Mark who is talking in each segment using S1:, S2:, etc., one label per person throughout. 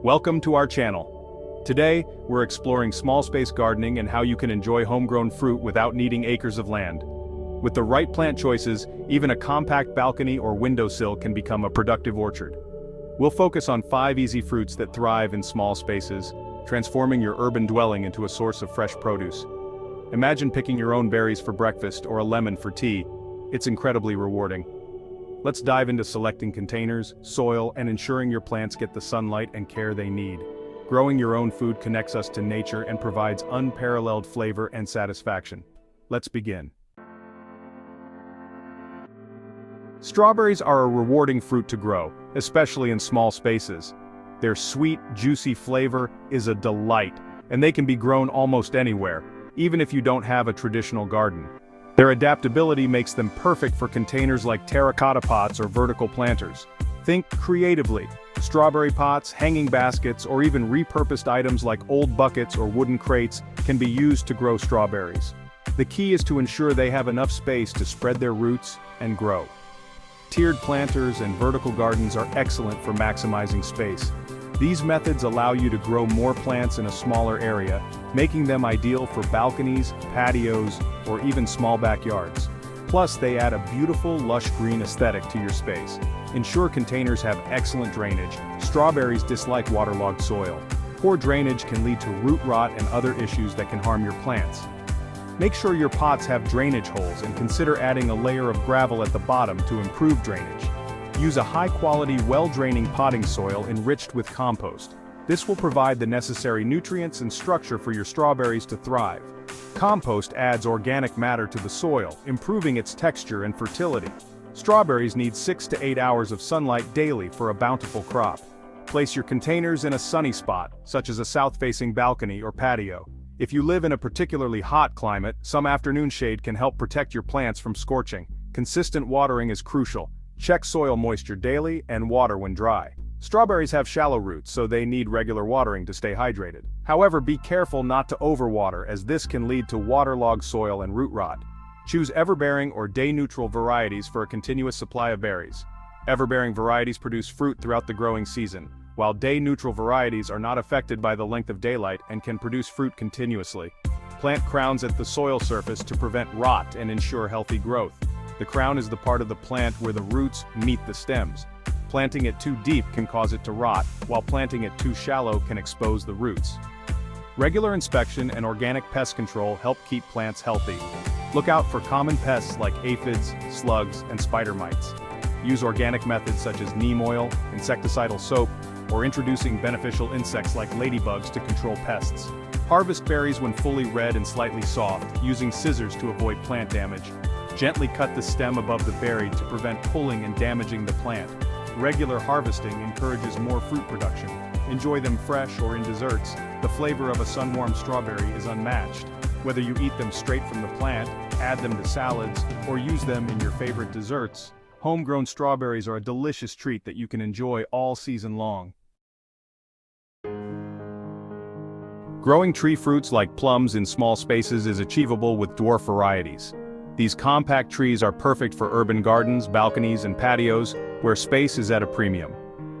S1: Welcome to our channel. Today, we're exploring small space gardening and how you can enjoy homegrown fruit without needing acres of land. With the right plant choices, even a compact balcony or windowsill can become a productive orchard. We'll focus on 5 easy fruits that thrive in small spaces, transforming your urban dwelling into a source of fresh produce. Imagine picking your own berries for breakfast or a lemon for tea. It's incredibly rewarding. Let's dive into selecting containers, soil, and ensuring your plants get the sunlight and care they need. Growing your own food connects us to nature and provides unparalleled flavor and satisfaction. Let's begin. Strawberries are a rewarding fruit to grow, especially in small spaces. Their sweet, juicy flavor is a delight, and they can be grown almost anywhere, even if you don't have a traditional garden. Their adaptability makes them perfect for containers like terracotta pots or vertical planters. Think creatively. Strawberry pots, hanging baskets, or even repurposed items like old buckets or wooden crates can be used to grow strawberries. The key is to ensure they have enough space to spread their roots and grow. Tiered planters and vertical gardens are excellent for maximizing space. These methods allow you to grow more plants in a smaller area, making them ideal for balconies, patios, or even small backyards. Plus, they add a beautiful, lush green aesthetic to your space. Ensure containers have excellent drainage. Strawberries dislike waterlogged soil. Poor drainage can lead to root rot and other issues that can harm your plants. Make sure your pots have drainage holes and consider adding a layer of gravel at the bottom to improve drainage. Use a high-quality, well-draining potting soil enriched with compost. This will provide the necessary nutrients and structure for your strawberries to thrive. Compost adds organic matter to the soil, improving its texture and fertility. Strawberries need 6 to 8 hours of sunlight daily for a bountiful crop. Place your containers in a sunny spot, such as a south-facing balcony or patio. If you live in a particularly hot climate, some afternoon shade can help protect your plants from scorching. Consistent watering is crucial. Check soil moisture daily and water when dry. Strawberries have shallow roots, so they need regular watering to stay hydrated. However, be careful not to overwater, as this can lead to waterlogged soil and root rot. Choose everbearing or day-neutral varieties for a continuous supply of berries. Everbearing varieties produce fruit throughout the growing season, while day-neutral varieties are not affected by the length of daylight and can produce fruit continuously. Plant crowns at the soil surface to prevent rot and ensure healthy growth. The crown is the part of the plant where the roots meet the stems. Planting it too deep can cause it to rot, while planting it too shallow can expose the roots. Regular inspection and organic pest control help keep plants healthy. Look out for common pests like aphids, slugs, and spider mites. Use organic methods such as neem oil, insecticidal soap, or introducing beneficial insects like ladybugs to control pests. Harvest berries when fully red and slightly soft, using scissors to avoid plant damage. Gently cut the stem above the berry to prevent pulling and damaging the plant. Regular harvesting encourages more fruit production. Enjoy them fresh or in desserts. The flavor of a sun-warmed strawberry is unmatched. Whether you eat them straight from the plant, add them to salads, or use them in your favorite desserts, homegrown strawberries are a delicious treat that you can enjoy all season long. Growing tree fruits like plums in small spaces is achievable with dwarf varieties. These compact trees are perfect for urban gardens, balconies, and patios, where space is at a premium.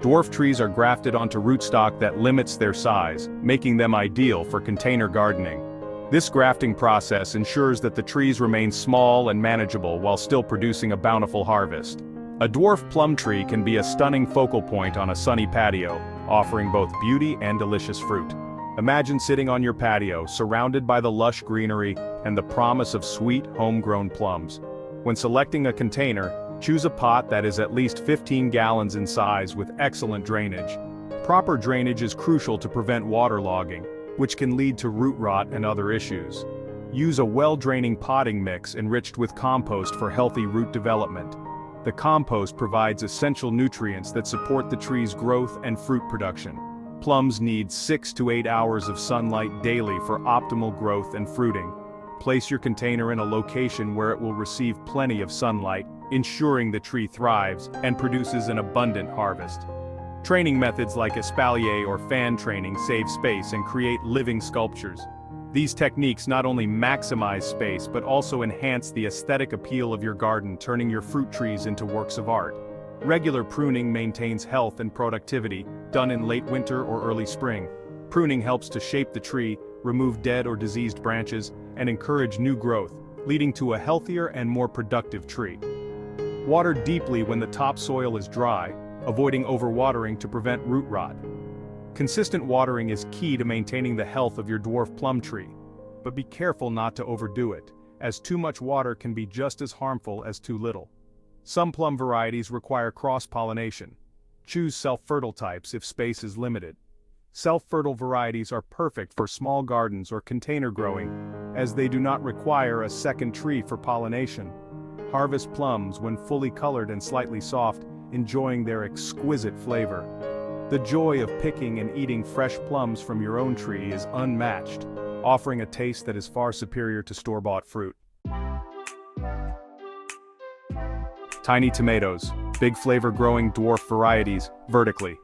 S1: Dwarf trees are grafted onto rootstock that limits their size, making them ideal for container gardening. This grafting process ensures that the trees remain small and manageable while still producing a bountiful harvest. A dwarf plum tree can be a stunning focal point on a sunny patio, offering both beauty and delicious fruit. Imagine sitting on your patio, surrounded by the lush greenery and the promise of sweet, homegrown plums. When selecting a container, choose a pot that is at least 15 gallons in size with excellent drainage. Proper drainage is crucial to prevent waterlogging, which can lead to root rot and other issues. Use a well-draining potting mix enriched with compost for healthy root development. The compost provides essential nutrients that support the tree's growth and fruit production. Plums need 6 to 8 hours of sunlight daily for optimal growth and fruiting. Place your container in a location where it will receive plenty of sunlight, ensuring the tree thrives and produces an abundant harvest. Training methods like espalier or fan training save space and create living sculptures. These techniques not only maximize space but also enhance the aesthetic appeal of your garden, turning your fruit trees into works of art. Regular pruning maintains health and productivity, done in late winter or early spring. Pruning helps to shape the tree, remove dead or diseased branches, and encourage new growth, leading to a healthier and more productive tree. Water deeply when the topsoil is dry, avoiding overwatering to prevent root rot. Consistent watering is key to maintaining the health of your dwarf plum tree. But be careful not to overdo it, as too much water can be just as harmful as too little. Some plum varieties require cross-pollination. Choose self-fertile types if space is limited. Self-fertile varieties are perfect for small gardens or container growing, as they do not require a second tree for pollination. Harvest plums when fully colored and slightly soft, enjoying their exquisite flavor. The joy of picking and eating fresh plums from your own tree is unmatched, offering a taste that is far superior to store-bought fruit. Tiny tomatoes, big flavor-growing dwarf varieties, vertically.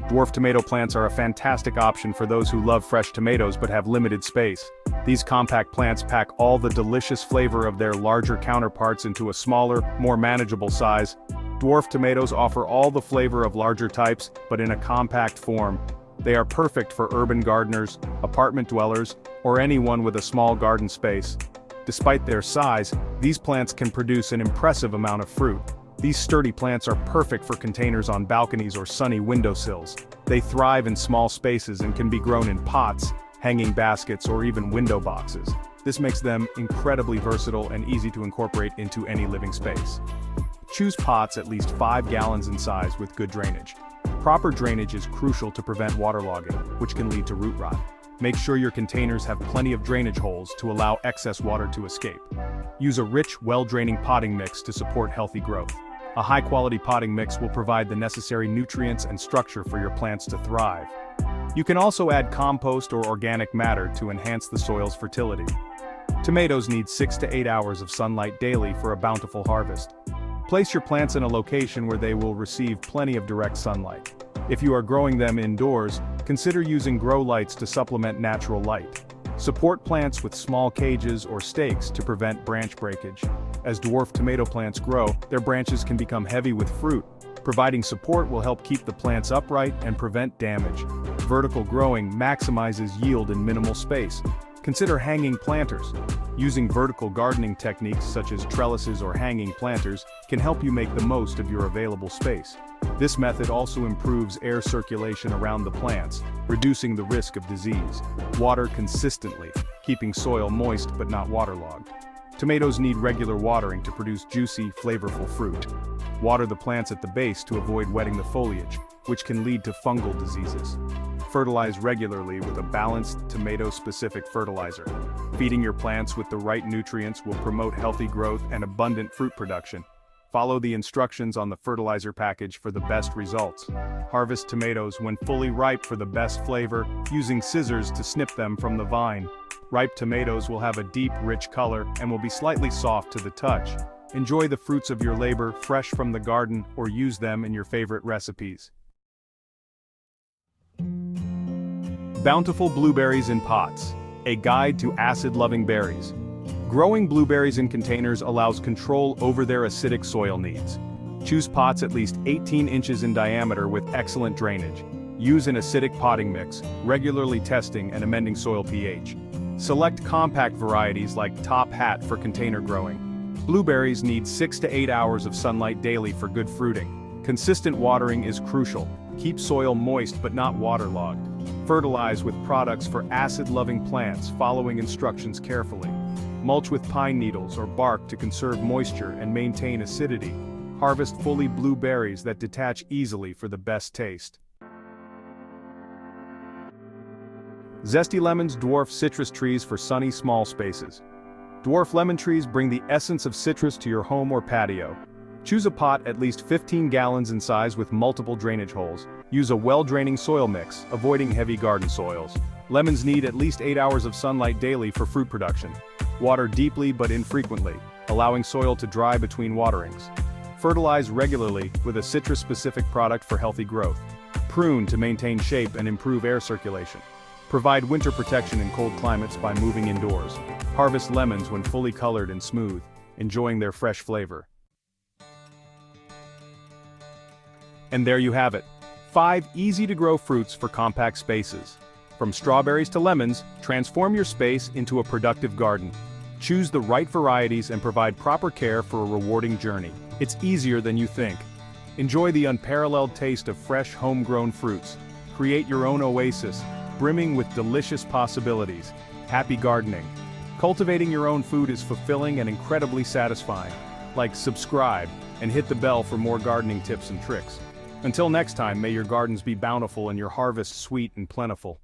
S1: Dwarf tomato plants are a fantastic option for those who love fresh tomatoes but have limited space. These compact plants pack all the delicious flavor of their larger counterparts into a smaller, more manageable size. Dwarf tomatoes offer all the flavor of larger types, but in a compact form. They are perfect for urban gardeners, apartment dwellers, or anyone with a small garden space. Despite their size, these plants can produce an impressive amount of fruit. These sturdy plants are perfect for containers on balconies or sunny windowsills. They thrive in small spaces and can be grown in pots, hanging baskets, or even window boxes. This makes them incredibly versatile and easy to incorporate into any living space. Choose pots at least 5 gallons in size with good drainage. Proper drainage is crucial to prevent waterlogging, which can lead to root rot. Make sure your containers have plenty of drainage holes to allow excess water to escape. Use a rich, well-draining potting mix to support healthy growth. A high-quality potting mix will provide the necessary nutrients and structure for your plants to thrive. You can also add compost or organic matter to enhance the soil's fertility. Tomatoes need 6 to 8 hours of sunlight daily for a bountiful harvest. Place your plants in a location where they will receive plenty of direct sunlight. If you are growing them indoors, consider using grow lights to supplement natural light. Support plants with small cages or stakes to prevent branch breakage. As dwarf tomato plants grow, their branches can become heavy with fruit. Providing support will help keep the plants upright and prevent damage. Vertical growing maximizes yield in minimal space. Consider hanging planters. Using vertical gardening techniques such as trellises or hanging planters can help you make the most of your available space. This method also improves air circulation around the plants, reducing the risk of disease. Water consistently, keeping soil moist but not waterlogged. Tomatoes need regular watering to produce juicy, flavorful fruit. Water the plants at the base to avoid wetting the foliage, which can lead to fungal diseases. Fertilize regularly with a balanced, tomato-specific fertilizer. Feeding your plants with the right nutrients will promote healthy growth and abundant fruit production. Follow the instructions on the fertilizer package for the best results. Harvest tomatoes when fully ripe for the best flavor, using scissors to snip them from the vine. Ripe tomatoes will have a deep, rich color and will be slightly soft to the touch. Enjoy the fruits of your labor fresh from the garden or use them in your favorite recipes. Bountiful blueberries in pots. A guide to acid-loving berries. Growing blueberries in containers allows control over their acidic soil needs. Choose pots at least 18 inches in diameter with excellent drainage. Use an acidic potting mix, regularly testing and amending soil pH. Select compact varieties like Top Hat for container growing. Blueberries need 6 to 8 hours of sunlight daily for good fruiting. Consistent watering is crucial. Keep soil moist but not waterlogged. Fertilize with products for acid-loving plants, following instructions carefully. Mulch with pine needles or bark to conserve moisture and maintain acidity. Harvest fully blueberries that detach easily for the best taste. Zesty Lemons dwarf citrus trees for sunny small spaces. Dwarf lemon trees bring the essence of citrus to your home or patio. Choose a pot at least 15 gallons in size with multiple drainage holes. Use a well-draining soil mix, avoiding heavy garden soils. Lemons need at least 8 hours of sunlight daily for fruit production. Water deeply but infrequently, allowing soil to dry between waterings. Fertilize regularly with a citrus-specific product for healthy growth. Prune to maintain shape and improve air circulation. Provide winter protection in cold climates by moving indoors. Harvest lemons when fully colored and smooth, enjoying their fresh flavor. And there you have it. 5 easy-to-grow fruits for compact spaces. From strawberries to lemons, transform your space into a productive garden. Choose the right varieties and provide proper care for a rewarding journey. It's easier than you think. Enjoy the unparalleled taste of fresh, homegrown fruits. Create your own oasis, brimming with delicious possibilities. Happy gardening. Cultivating your own food is fulfilling and incredibly satisfying. Like, subscribe, and hit the bell for more gardening tips and tricks. Until next time, may your gardens be bountiful and your harvest sweet and plentiful.